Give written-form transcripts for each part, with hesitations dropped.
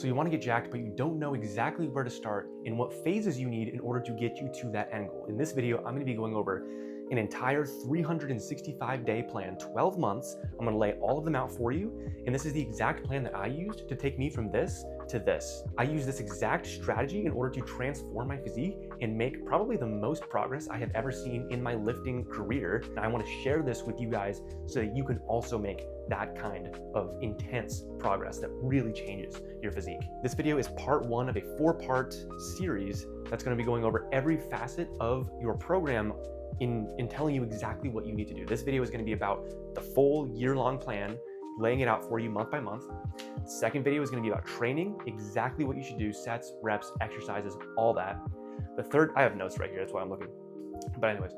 So you want to get jacked, but you don't know exactly where to start and what phases you need in order to get you to that end goal. In this video, I'm going to be going over an entire 365-day plan, 12 months. I'm going to lay all of them out for you. And this is the exact plan that I used to take me from this to this. I use this exact strategy in order to transform my physique and make probably the most progress I have ever seen in my lifting career. And I want to share this with you guys so that you can also make that kind of intense progress that really changes your physique. This video is part one of a 4-part series that's going to be going over every facet of your program in telling you exactly what you need to do. This video is going to be about the full year-long plan, laying it out for you month by month. The second video is going to be about training, exactly what you should do, sets, reps, exercises, all that. The third, I have notes right here, that's why I'm looking. But anyways,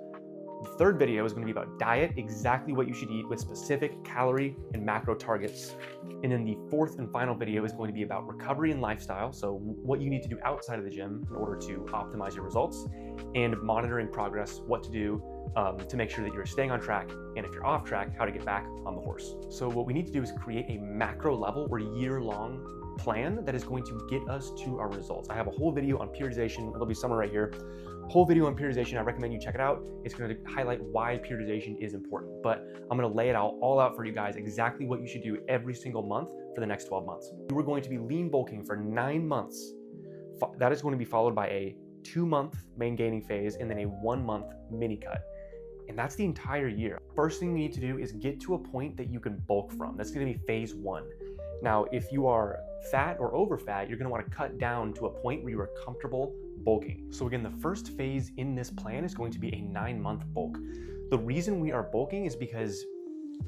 the third video is going to be about diet, exactly what you should eat with specific calorie and macro targets. And then the fourth and final video is going to be about recovery and lifestyle. So what you need to do outside of the gym in order to optimize your results, and monitoring progress, what to do to make sure that you're staying on track. And if you're off track, how to get back on the horse. So what we need to do is create a macro level or year-long plan that is going to get us to our results. I have a whole video on periodization. There'll be somewhere right here. Whole video on periodization. I recommend you check it out. It's going to highlight why periodization is important, but I'm going to lay it all out for you guys, exactly what you should do every single month for the next 12 months. We're going to be lean bulking for 9 months. That is going to be followed by a 2-month main gaining phase and then a 1-month mini cut. And that's the entire year. First thing you need to do is get to a point that you can bulk from. That's going to be phase 1. Now, if you are fat or over fat, you're going to want to cut down to a point where you are comfortable bulking. So again, the first phase in this plan is going to be a 9-month bulk. The reason we are bulking is because,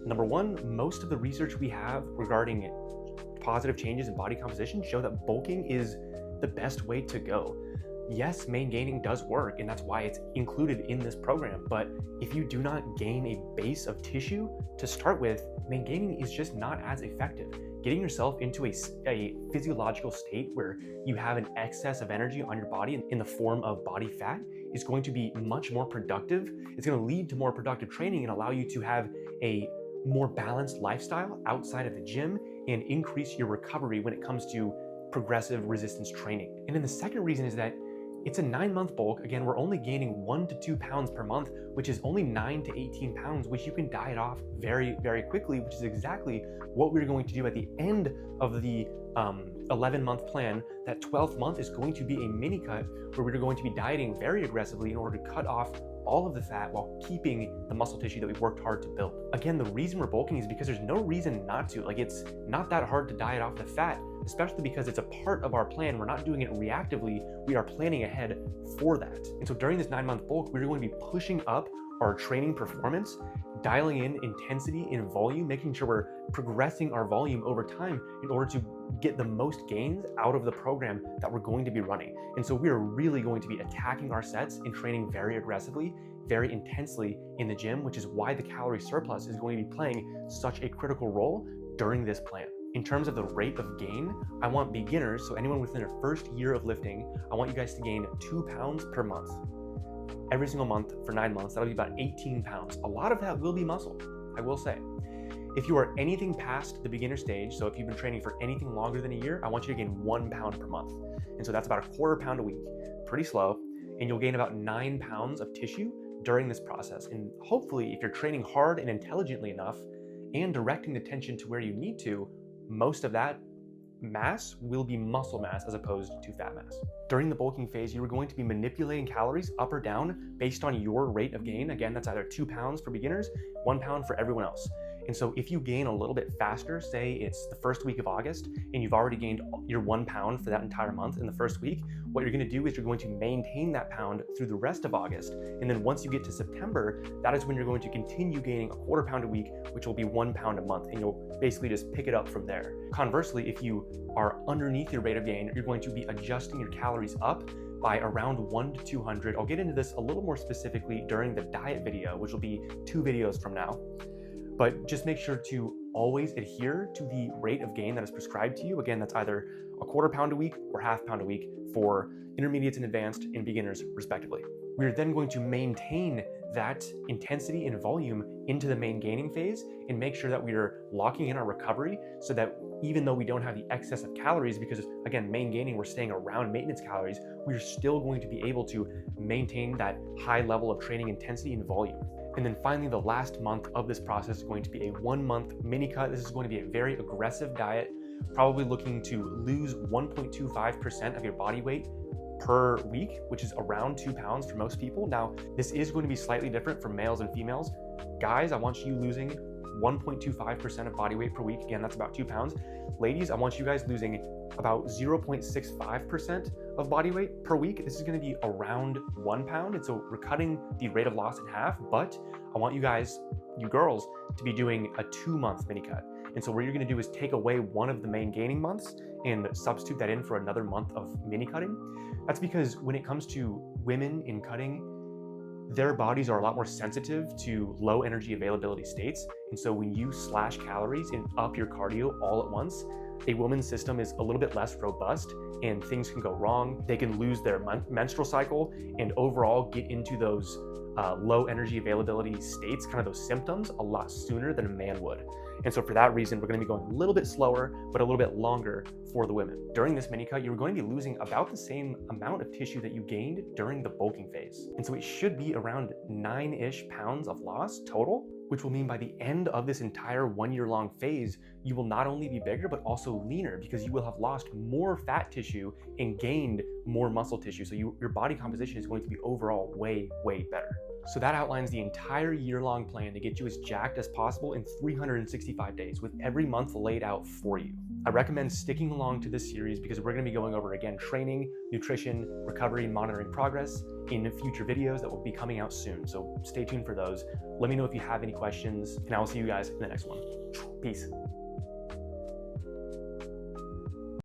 number one, most of the research we have regarding positive changes in body composition show that bulking is the best way to go. Yes, main gaining does work, and that's why it's included in this program. But if you do not gain a base of tissue to start with, main gaining is just not as effective. Getting yourself into a physiological state where you have an excess of energy on your body in the form of body fat is going to be much more productive. It's going to lead to more productive training and allow you to have a more balanced lifestyle outside of the gym and increase your recovery when it comes to progressive resistance training. And then the second reason is that it's a 9-month bulk. Again, we're only gaining 1 to 2 pounds per month, which is only 9 to 18 pounds, which you can diet off very, very quickly, which is exactly what we're going to do at the end of the 11-month plan. That 12th month is going to be a mini cut where we're going to be dieting very aggressively in order to cut off all of the fat while keeping the muscle tissue that we've worked hard to build. Again, the reason we're bulking is because there's no reason not to. Like, it's not that hard to diet off the fat, especially because it's a part of our plan. We're not doing it reactively. We are planning ahead for that. And so during this 9-month bulk, we're going to be pushing up our training performance, dialing in intensity and volume, making sure we're progressing our volume over time in order to get the most gains out of the program that we're going to be running. And so we are really going to be attacking our sets and training very aggressively, very intensely in the gym, which is why the calorie surplus is going to be playing such a critical role during this plan. In terms of the rate of gain, I want beginners, so anyone within their first year of lifting, I want you guys to gain 2 pounds per month. Every single month for 9 months, that'll be about 18 pounds. A lot of that will be muscle, I will say. If you are anything past the beginner stage, so if you've been training for anything longer than a year, I want you to gain 1 pound per month. And so that's about a 1/4 pound a week, pretty slow. And you'll gain about 9 pounds of tissue during this process. And hopefully, if you're training hard and intelligently enough and directing attention to where you need to, most of that mass will be muscle mass as opposed to fat mass. During the bulking phase, you are going to be manipulating calories up or down based on your rate of gain. Again, that's either 2 pounds for beginners, 1 pound for everyone else. And so if you gain a little bit faster, say it's the first week of August, and you've already gained your 1 pound for that entire month in the first week, what you're going to do is you're going to maintain that pound through the rest of August. And then once you get to September, that is when you're going to continue gaining a 1/4 pound a week, which will be 1 pound a month. And you'll basically just pick it up from there. Conversely, if you are underneath your rate of gain, you're going to be adjusting your calories up by around 1 to 200. I'll get into this a little more specifically during the diet video, which will be 2 videos from now. But just make sure to always adhere to the rate of gain that is prescribed to you. Again, that's either a 1/4 pound a week or 1/2 pound a week for intermediates and advanced and beginners, respectively. We're then going to maintain that intensity and volume into the main gaining phase and make sure that we are locking in our recovery so that even though we don't have the excess of calories, because again, main gaining, we're staying around maintenance calories, we're still going to be able to maintain that high level of training intensity and volume. And then finally, the last month of this process is going to be a 1-month mini cut. This is going to be a very aggressive diet, probably looking to lose 1.25% of your body weight per week, which is around 2 pounds for most people. Now, this is going to be slightly different for males and females. Guys, I want you losing 1.25% of body weight per week. Again, that's about 2 pounds. Ladies, I want you guys losing about 0.65% of body weight per week. This is going to be around 1 pound. And so we're cutting the rate of loss in half, but I want you guys, you girls, to be doing a 2-month mini cut. And so what you're going to do is take away one of the main gaining months and substitute that in for another month of mini cutting. That's because when it comes to women in cutting, their bodies are a lot more sensitive to low energy availability states. And so when you slash calories and up your cardio all at once, a woman's system is a little bit less robust and things can go wrong. They can lose their menstrual cycle and overall get into those low energy availability states, kind of those symptoms, a lot sooner than a man would. And so for that reason, we're going to be going a little bit slower, but a little bit longer for the women. During this mini cut, you're going to be losing about the same amount of tissue that you gained during the bulking phase. And so it should be around 9-ish pounds of loss total, which will mean by the end of this entire 1-year-long phase, you will not only be bigger, but also leaner, because you will have lost more fat tissue and gained more muscle tissue. So your body composition is going to be overall way, way better. So that outlines the entire year-long plan to get you as jacked as possible in 365 days, with every month laid out for you. I recommend sticking along to this series because we're going to be going over, again, training, nutrition, recovery, and monitoring progress in future videos that will be coming out soon. So stay tuned for those. Let me know if you have any questions, and I will see you guys in the next one. Peace.